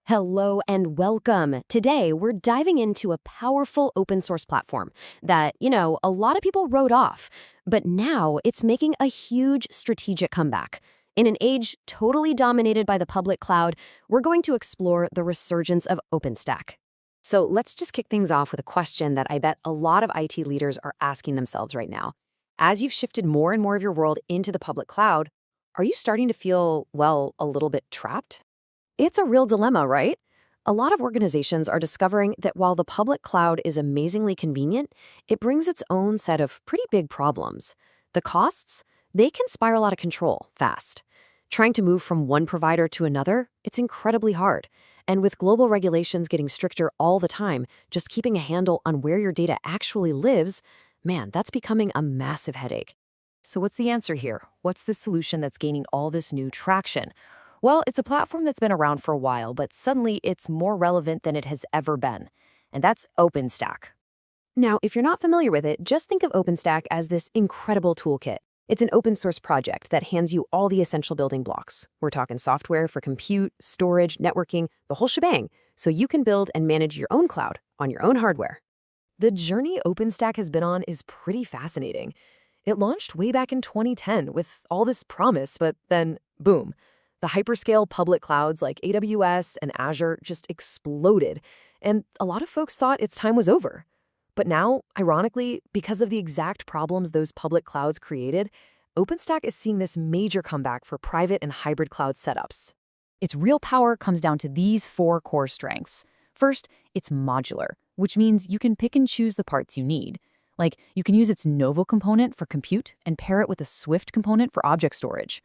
Hello and welcome. Today, we're diving into a powerful open source platform that, a lot of people wrote off, but now it's making a huge strategic comeback. In an age totally dominated by the public cloud, we're going to explore the resurgence of OpenStack. So let's just kick things off with a question that I bet a lot of IT leaders are asking themselves right now. As you've shifted more and more of your world into the public cloud, are you starting to feel, well, a little bit trapped? It's a real dilemma, right? A lot of organizations are discovering that while the public cloud is amazingly convenient, it brings its own set of pretty big problems. The costs, they can spiral out of control fast. Trying to move from one provider to another, it's incredibly hard. And with global regulations getting stricter all the time, just keeping a handle on where your data actually lives, man, that's becoming a massive headache. So what's the answer here? What's the solution that's gaining all this new traction? Well, it's a platform that's been around for a while, but suddenly it's more relevant than it has ever been. And that's OpenStack. Now, if you're not familiar with it, just think of OpenStack as this incredible toolkit. It's an open source project that hands you all the essential building blocks. We're talking software for compute, storage, networking, the whole shebang, so you can build and manage your own cloud on your own hardware. The journey OpenStack has been on is pretty fascinating. It launched way back in 2010 with all this promise, but then, boom. The hyperscale public clouds like AWS and Azure just exploded, and a lot of folks thought its time was over. But now, ironically, because of the exact problems those public clouds created, OpenStack is seeing this major comeback for private and hybrid cloud setups. Its real power comes down to these four core strengths. First, it's modular, which means you can pick and choose the parts you need. Like, you can use its Novo component for compute and pair it with a Swift component for object storage.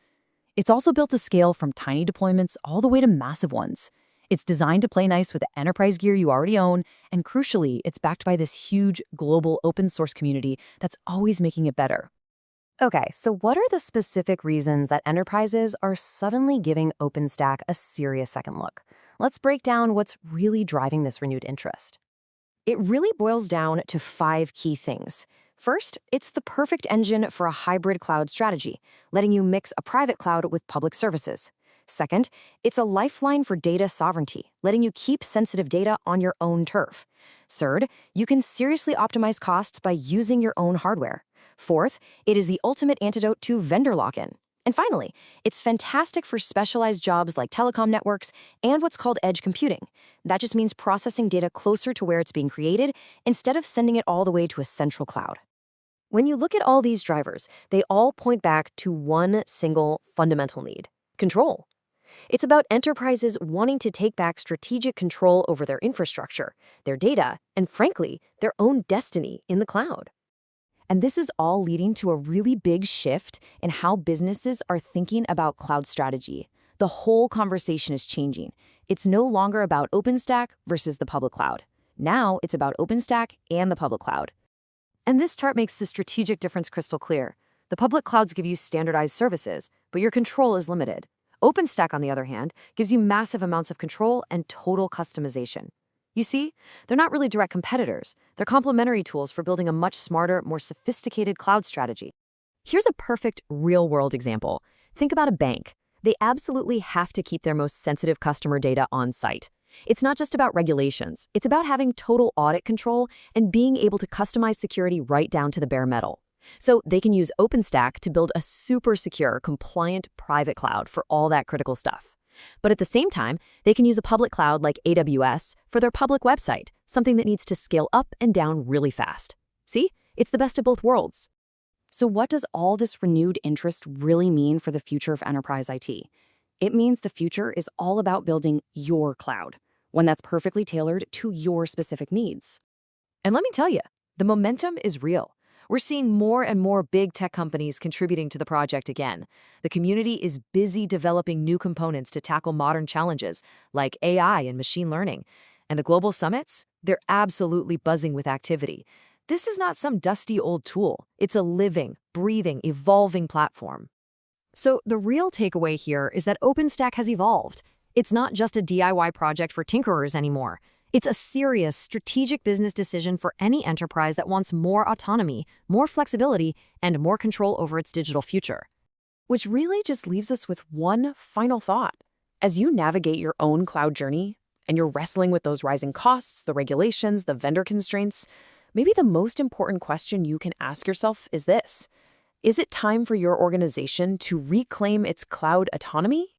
It's also built to scale from tiny deployments all the way to massive ones. It's designed to play nice with the enterprise gear you already own, and crucially, it's backed by this huge global open source community that's always making it better. Okay, so what are the specific reasons that enterprises are suddenly giving OpenStack a serious second look? Let's break down what's really driving this renewed interest. It really boils down to 5 key things. First, it's the perfect engine for a hybrid cloud strategy, letting you mix a private cloud with public services. Second, it's a lifeline for data sovereignty, letting you keep sensitive data on your own turf. Third, you can seriously optimize costs by using your own hardware. Fourth, it is the ultimate antidote to vendor lock-in. And finally, it's fantastic for specialized jobs like telecom networks and what's called edge computing. That just means processing data closer to where it's being created instead of sending it all the way to a central cloud. When you look at all these drivers, they all point back to one single fundamental need: control. It's about enterprises wanting to take back strategic control over their infrastructure, their data, and frankly, their own destiny in the cloud. And this is all leading to a really big shift in how businesses are thinking about cloud strategy. The whole conversation is changing. It's no longer about OpenStack versus the public cloud. Now it's about OpenStack and the public cloud. And this chart makes the strategic difference crystal clear. The public clouds give you standardized services, but your control is limited. OpenStack, on the other hand, gives you massive amounts of control and total customization. You see, they're not really direct competitors. They're complementary tools for building a much smarter, more sophisticated cloud strategy. Here's a perfect real-world example. Think about a bank. They absolutely have to keep their most sensitive customer data on site. It's not just about regulations. It's about having total audit control and being able to customize security right down to the bare metal. So they can use OpenStack to build a super secure, compliant private cloud for all that critical stuff. But at the same time, they can use a public cloud like AWS for their public website, something that needs to scale up and down really fast. See? It's the best of both worlds. So what does all this renewed interest really mean for the future of enterprise IT? It means the future is all about building your cloud, one that's perfectly tailored to your specific needs. And let me tell you, the momentum is real. We're seeing more and more big tech companies contributing to the project again. The community is busy developing new components to tackle modern challenges like AI and machine learning. And the global summits, they're absolutely buzzing with activity. This is not some dusty old tool. It's a living, breathing, evolving platform. So the real takeaway here is that OpenStack has evolved. It's not just a DIY project for tinkerers anymore. It's a serious, strategic business decision for any enterprise that wants more autonomy, more flexibility, and more control over its digital future. Which really just leaves us with one final thought. As you navigate your own cloud journey, and you're wrestling with those rising costs, the regulations, the vendor constraints, maybe the most important question you can ask yourself is this: is it time for your organization to reclaim its cloud autonomy?